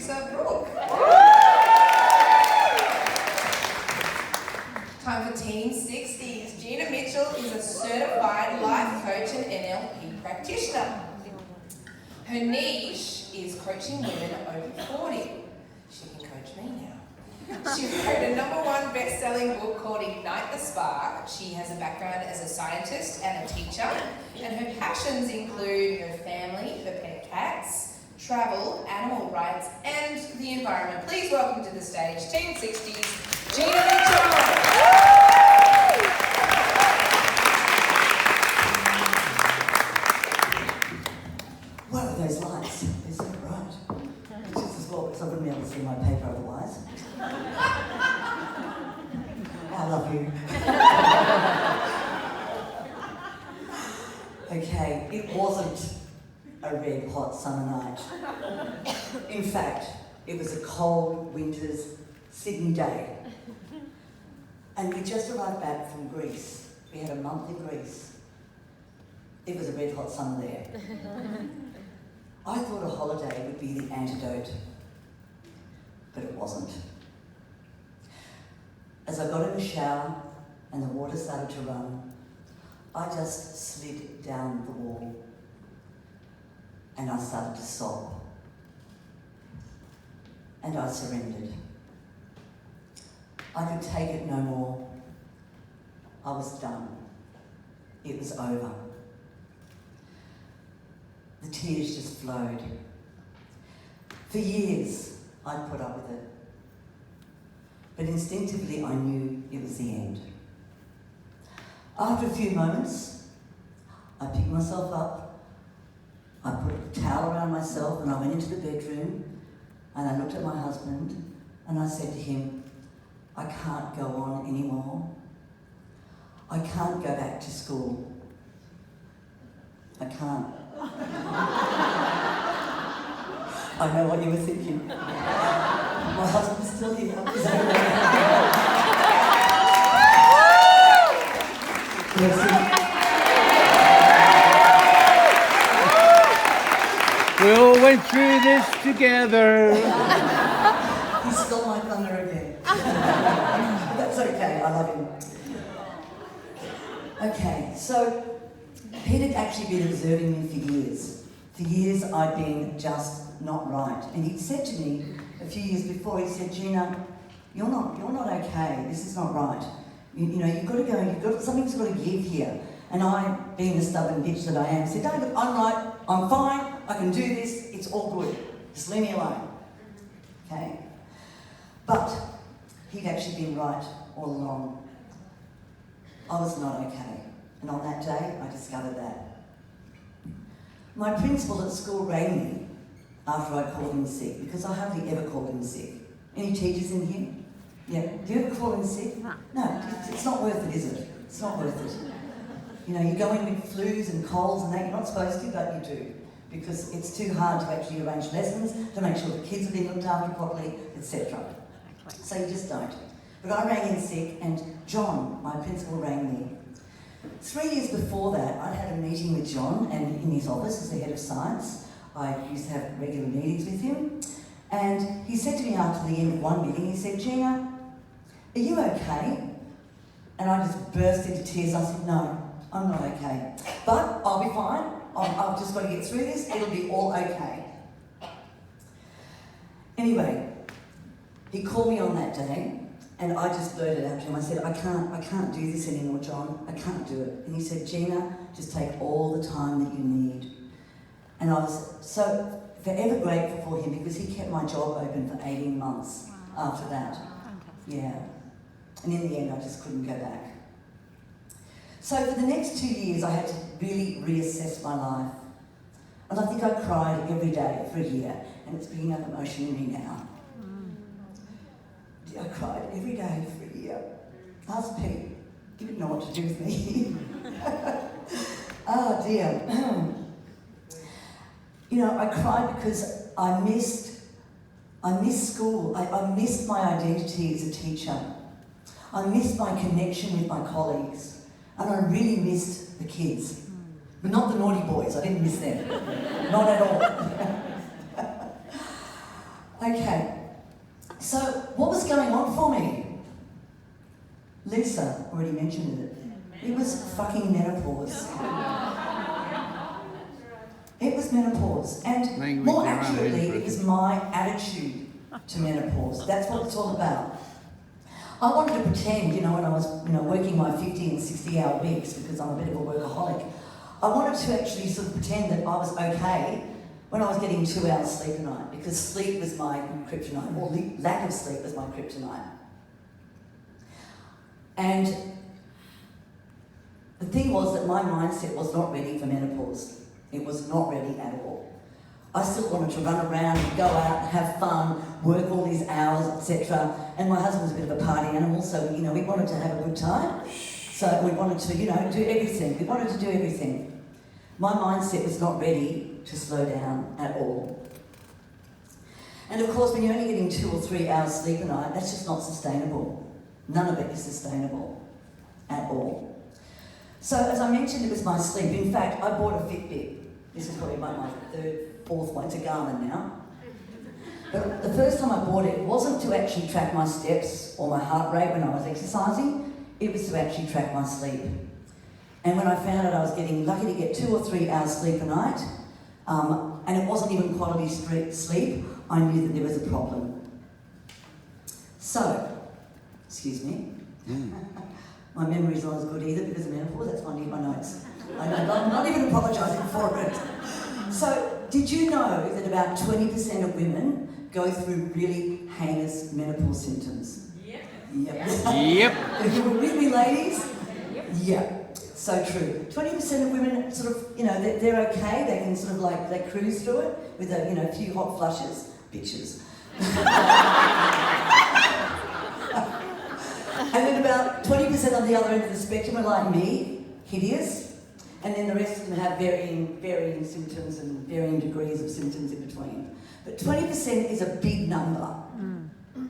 producer, Brooke. Time for Team 60s. Gina Mitchell is a certified life coach and NLP practitioner. Her niche is coaching women over 40. She can coach me now. She wrote a #1 best-selling book called Ignite the Spark. She has a background as a scientist and a teacher, and her passions include her family, her pet cats, travel, animal rights, and the environment. Please welcome to the stage Team 60's Gina Mitchell. What are those lights? Is that right? It's just as well because I wouldn't be able to see my paper otherwise. I love you. Okay, it wasn't a red hot summer night. In fact, it was a cold winter's Sydney day. And we just arrived back from Greece. We had a month in Greece. It was a red hot summer there. I thought a holiday would be the antidote, but it wasn't. As I got in the shower and the water started to run, I just slid down the wall and I started to sob. And I surrendered. I could take it no more. I was done. It was over. The tears just flowed. For years, I'd put up with it. But instinctively, I knew it was the end. After a few moments, I picked myself up, I put a towel around myself, and I went into the bedroom, and I looked at my husband, and I said to him, I can't go on anymore. I can't go back to school. I can't. I know what you were thinking. My husband's still here. We all went through this together. He stole my thunder again. That's okay, I love him. Okay, so Pete had actually been observing me for years. For years I'd been just not right. And he'd said to me a few years before, he said, Gina, you're not okay, this is not right. You know, you've got to go, something's got to give here. And I, being the stubborn bitch that I am, said, no, look, I'm right, I'm fine, I can do this, it's all good. Just leave me alone. Okay? But he'd actually been right all along. I was not okay. And on that day, I discovered that. My principal at school rang me after I called him sick, because I hardly ever called him sick. Any teachers in here? Yeah. Do you ever call him sick? No, it's not worth it, is it? It's not worth it. You know, you go in with flus and colds and that, you're not supposed to, but you do. Because it's too hard to actually arrange lessons, to make sure the kids are being looked after properly, etc. So you just don't. But I rang in sick, and John, my principal, rang me. 3 years before that, I'd had a meeting with John, and in his office as the head of science. I used to have regular meetings with him. And he said to me after the end of one meeting, he said, Gina, are you okay? And I just burst into tears. I said, no, I'm not okay. But I'll be fine. I've just got to get through this. It'll be all okay. Anyway, he called me on that day, and I just blurted out to him. I said, I can't do this anymore, John. I can't do it. And he said, Gina, just take all the time that you need. And I was so forever grateful for him, because he kept my job open for 18 months after that. Yeah. And in the end, I just couldn't go back. So for the next 2 years, I had to really reassess my life. And I think I cried every day for a year, and it's picking up emotion in me now. I cried every day for a year. Ask Pete. He didn't know what to do with me. Oh dear. You know, I cried because I missed school. I missed my identity as a teacher. I missed my connection with my colleagues. And I really missed the kids. But not the naughty boys, I didn't miss them. Not at all. Okay, so what was going on for me? Lisa already mentioned it. It was fucking menopause. It was menopause, and Language more around accurately, it. it was my attitude to menopause. That's what it's all about. I wanted to pretend, when I was, working my 50 and 60-hour weeks, because I'm a bit of a workaholic, I wanted to actually sort of pretend that I was okay when I was getting 2 hours sleep a night, because sleep was my kryptonite, or lack of sleep was my kryptonite. And the thing was that my mindset was not ready for menopause. It was not ready at all. I still wanted to run around and go out and have fun, work all these hours, etc. And my husband was a bit of a party animal, so we wanted to have a good time. So we wanted to, do everything. We wanted to do everything. My mindset was not ready to slow down at all. And of course, when you're only getting 2 or 3 hours sleep a night, that's just not sustainable. None of it is sustainable at all. So as I mentioned, it was my sleep. In fact, I bought a Fitbit. This is probably my third, fourth one. It's a Garmin now. But the first time I bought it, it wasn't to actually track my steps or my heart rate when I was exercising. It was to actually track my sleep. And when I found out I was getting lucky to get 2 or 3 hours sleep a night, and it wasn't even quality sleep, I knew that there was a problem. So, excuse me. My memory's not as good either because of menopause. That's why I need my notes. I'm not even apologising for it. So, did you know that about 20% of women go through really heinous menopause symptoms? Yep. Yep. If you were with me, ladies? Yep. So true. 20% of women sort of, they're okay. They can sort of they cruise through it with a few hot flushes. Bitches. And then about 20% on the other end of the spectrum are like me, hideous, and then the rest of them have varying symptoms and varying degrees of symptoms in between. But 20% is a big number.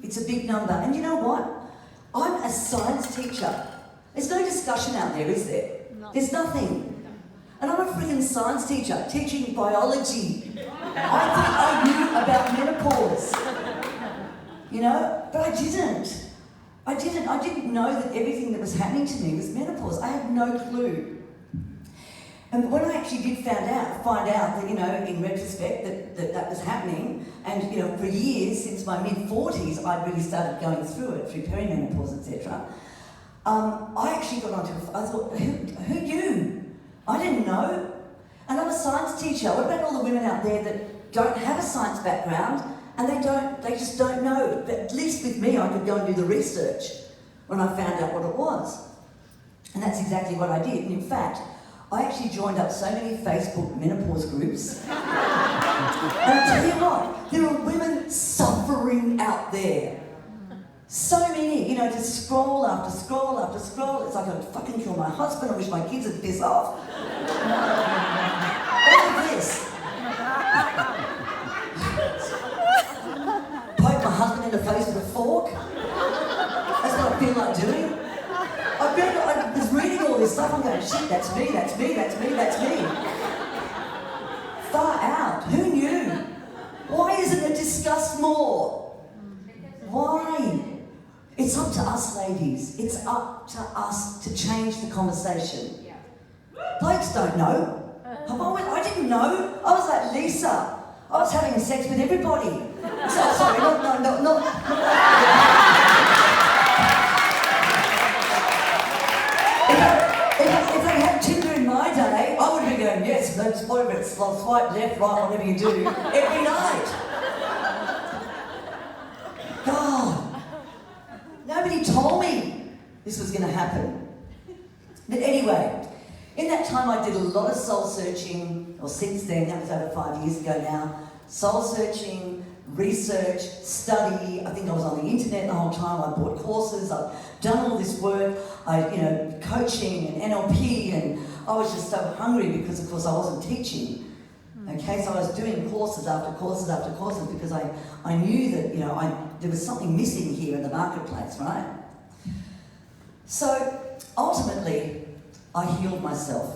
It's a big number. And you know what? I'm a science teacher. There's no discussion out there, is there? No. There's nothing. And I'm a freaking science teacher, teaching biology. I thought I knew about menopause. But I didn't. I didn't know that everything that was happening to me was menopause. I had no clue. And when I actually did find out that, in retrospect, that was happening, and, for years, since my mid-40s, I'd really started going through it, through perimenopause, etc. I actually got onto it. I thought, who knew? I didn't know. And I'm a science teacher. What about all the women out there that don't have a science background, and they just don't know? But at least with me, I could go and do the research when I found out what it was. And that's exactly what I did. And in fact, I actually joined up so many Facebook menopause groups. And I tell you what, there are women suffering out there. So many, to scroll after scroll after scroll. It's like I would fucking kill my husband. I wish my kids would piss off. Look at this. Poke my husband in the face with a fork. That's what I feel like doing. I was reading all this stuff. I'm going, shit, that's me, that's me, that's me, that's me. Far out. Who knew? Why isn't it discussed more? Why? It's up to us, ladies. It's up to us to change the conversation. Blokes don't know. I didn't know. I was like Lisa. I was having sex with everybody. Sorry, not. If they had Tinder in my day, I would be going, yes, let's whatever it's swipe left, right, whatever you do, every night. God, nobody told me this was going to happen. But anyway, in that time I did a lot of soul searching, or since then, that was over 5 years ago now, soul searching, research, study. I think I was on the internet the whole time. I bought courses. I've done all this work. Coaching and NLP, and I was just so hungry because, of course, I wasn't teaching. Okay, so I was doing courses after courses after courses because I knew that there was something missing here in the marketplace, right? So ultimately, I healed myself,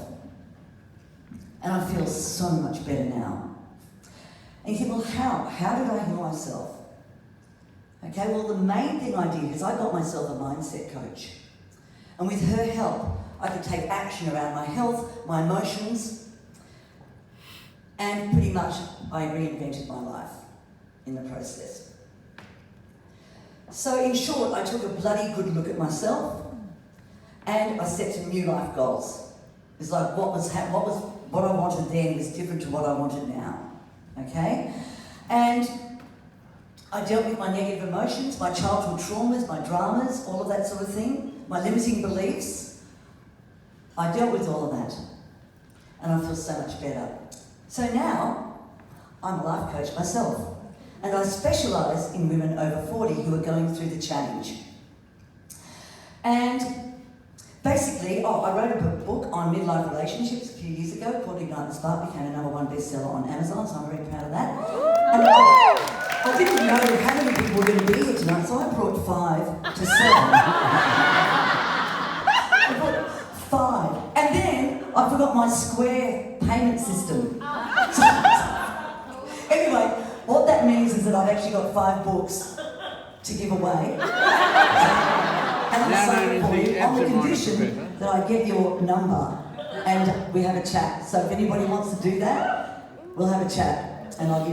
and I feel so much better now. And you think, well, how? How did I heal myself? Okay, well, the main thing I did is I got myself a mindset coach. And with her help, I could take action around my health, my emotions, and pretty much I reinvented my life in the process. So in short, I took a bloody good look at myself and I set some new life goals. It's like what I wanted then was different to what I wanted now. Okay? And I dealt with my negative emotions, my childhood traumas, my dramas, all of that sort of thing, my limiting beliefs. I dealt with all of that. And I feel so much better. So now, I'm a life coach myself. And I specialise in women over 40 who are going through the change. And basically, I wrote a book on midlife relationships a few years ago called Ignite the Spark, became a #1 bestseller on Amazon, so I'm very proud of that. And I didn't know how many people were going to be here tonight, so I brought 5 to sell. I brought 5. And then I forgot my Square payment system. Anyway, what that means is that I've actually got 5 books to give away. And I'm saying for you on the condition that I get your number and we have a chat. So if anybody wants to do that, we'll have a chat and I'll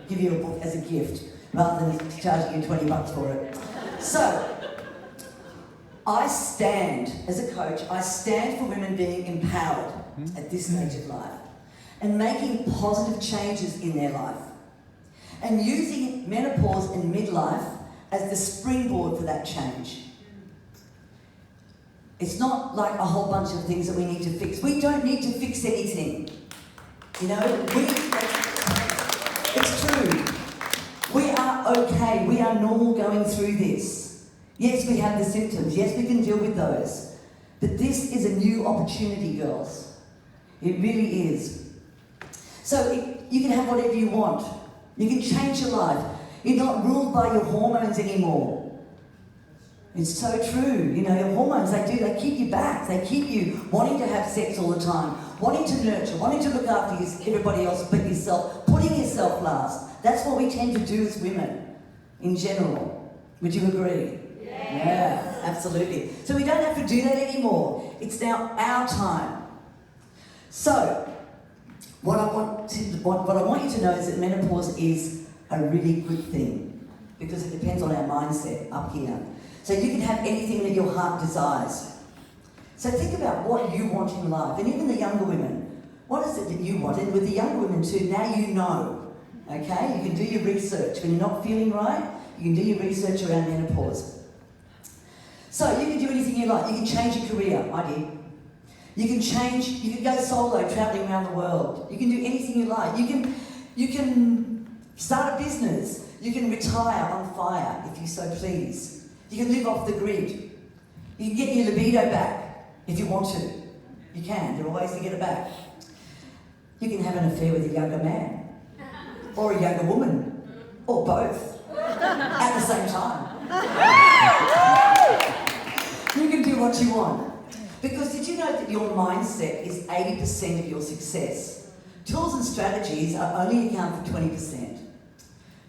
give you a book as a gift rather than charging you $20 for it. So, I stand, as a coach, I stand for women being empowered at this stage of life and making positive changes in their life and using menopause and midlife as the springboard for that change. It's not like a whole bunch of things that we need to fix. We don't need to fix anything. You know, it's true. We are okay. We are normal going through this. Yes, we have the symptoms. Yes, we can deal with those. But this is a new opportunity, girls. It really is. So you can have whatever you want. You can change your life. You're not ruled by your hormones anymore. It's so true. You know, your hormones, they keep you back. They keep you wanting to have sex all the time, wanting to nurture, wanting to look after everybody else but yourself, putting yourself last. That's what we tend to do as women in general. Would you agree? Yeah, absolutely. So we don't have to do that anymore. It's now our time. So, what I want you to know is that menopause is a really good thing because it depends on our mindset up here. So you can have anything that your heart desires. So think about what you want in life, and even the younger women. What is it that you want? And with the younger women too, now you know. Okay, you can do your research. When you're not feeling right, you can do your research around menopause. So you can do anything you like. You can change your career. I did. You can go solo, traveling around the world. You can do anything you like. You can start a business. You can retire on fire, if you so please. You can live off the grid. You can get your libido back, if you want to. You can. There are ways to get it back. You can have an affair with a younger man. Or a younger woman. Or both. At the same time. You can do what you want. Because did you know that your mindset is 80% of your success? Tools and strategies are only account for 20%.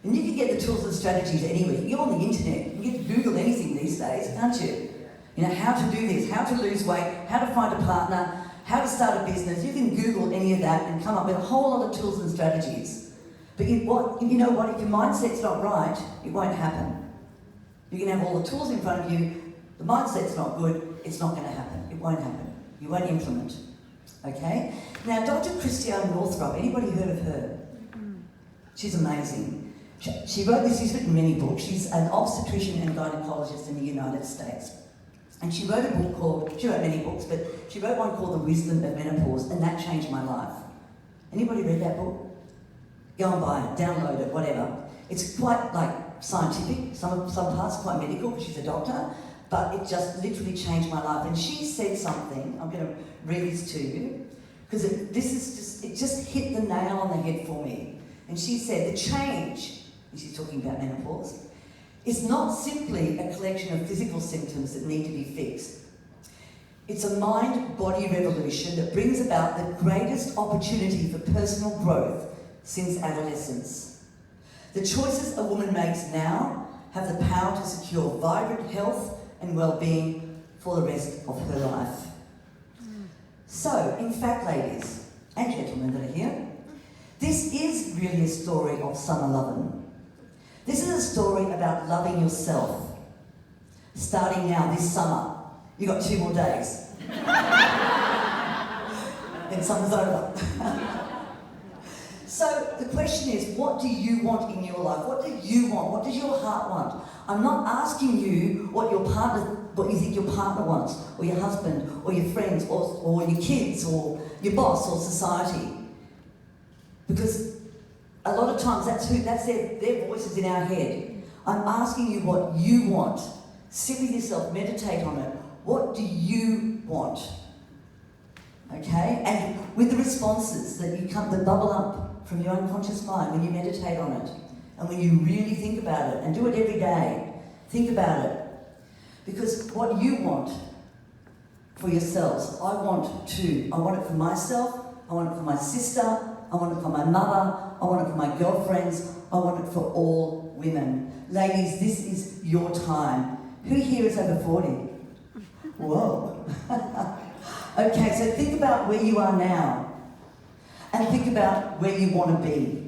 And you can get the tools and strategies anywhere. You can go on the internet. You can get to Google anything these days, can't you? You know, how to do this, how to lose weight, how to find a partner, how to start a business. You can Google any of that and come up with a whole lot of tools and strategies. But you know what? If your mindset's not right, it won't happen. You can have all the tools in front of you. The mindset's not good. It's not going to happen. It won't happen. You won't implement. Okay? Now, Dr. Christiane Northrup, anybody heard of her? She's amazing. She wrote this, she's written many books. She's an obstetrician and gynecologist in the United States. And she wrote a book called, she wrote many books, but she wrote one called The Wisdom of Menopause, and that changed my life. Anybody read that book? Go and buy it, download it, whatever. It's quite like scientific, some parts quite medical, because she's a doctor, but it just literally changed my life. And she said something, I'm going to read this to you, because it just hit the nail on the head for me. And she said, the change, and she's talking about menopause, is not simply a collection of physical symptoms that need to be fixed. It's a mind-body revolution that brings about the greatest opportunity for personal growth since adolescence. The choices a woman makes now have the power to secure vibrant health and well-being for the rest of her life. So, in fact, ladies and gentlemen that are here, this is really a story of summer lovin'. This is a story about loving yourself. Starting now this summer. You've got 2 more days. Then summer's over. So the question is, what do you want in your life? What do you want? What does your heart want? I'm not asking you what you think your partner wants, or your husband, or your friends, or your kids, or your boss, or society. Because a lot of times that's their voices in our head. I'm asking you what you want. Sit with yourself, meditate on it. What do you want? Okay? And with the responses that bubble up from your unconscious mind when you meditate on it, and when you really think about it, and do it every day, think about it. Because what you want for yourselves, I want too. I want it for myself, I want it for my sister, I want it for my mother, I want it for my girlfriends, I want it for all women. Ladies, this is your time. Who here is over 40? Whoa. Okay, so think about where you are now, and think about where you want to be.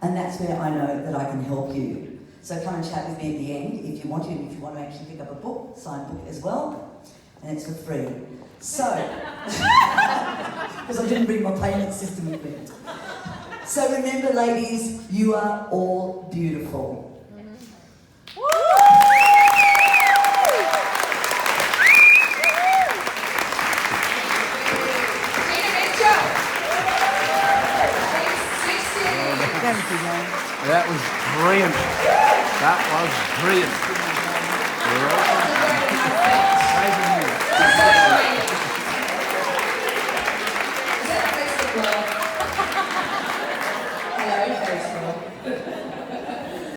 And that's where I know that I can help you. So come and chat with me at the end if you want to, and if you want to actually pick up a book, signed book as well, and it's for free. So, because I didn't bring my payment system with me. So remember, ladies, you are all beautiful. That was brilliant. That was brilliant.